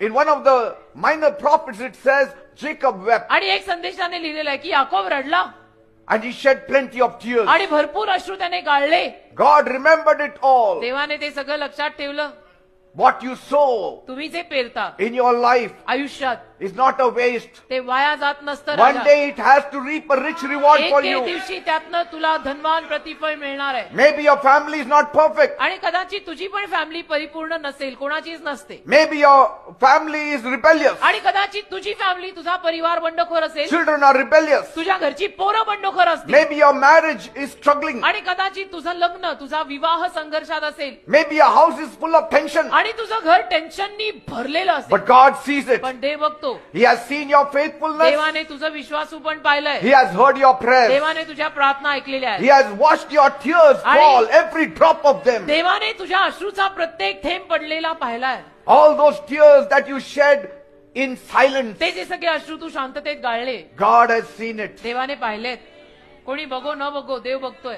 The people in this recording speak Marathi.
In one of the minor prophets it says Jacob wept आणि एक संदेशाने लिहिलेलं आहे की Yakob रडला and he shed plenty of tears. आणि भरपूर अश्रू त्याने गाळले. God remembered it all. देवाने ते सगळं लक्षात ठेवलं. What you sow तुम्ही जे पेरता in your life आयुष्यात is not a waste. ते वाया जात नसतं One Raja. day it has to reap a rich reward for एक you. दिवशी त्यातनं तुला धनवान प्रतिफळ मिळणार आहे. Maybe your family is not perfect. आणि कदाचित तुझी पण फॅमिली परिपूर्ण नसेल, कोणाचीच नसते. Maybe your family is rebellious. आणि कदाचित तुझी फॅमिली, तुझा परिवार बंडखोर असेल, Children are rebellious. तुझ्या घरची पोरं बंडखोर असतील. Maybe your marriage is struggling. आणि कदाचित तुझं लग्न, तुझा विवाह संघर्षात असेल. Maybe your house is full of tension. आणि तुझं घर टेन्शननी भरलेलं असेल. But God sees it. पण देव बघतो. He has seen your faithfulness. देवाने तुझं विश्वासू पण पाहिलंय. He has heard your prayers. देवाने तुझ्या प्रार्थना ऐकलेल्या He आहेत. has watched your tears fall, every drop of them. देवाने तुझ्या अश्रूचा प्रत्येक थेंब पडलेला पाहिलाय. All those tears that you shed in silence. ते जे सगळे अश्रू तू शांततेत गाळले, God has seen it. देवाने पाहिलेत. कोणी बघो न बघो, देव बघतोय.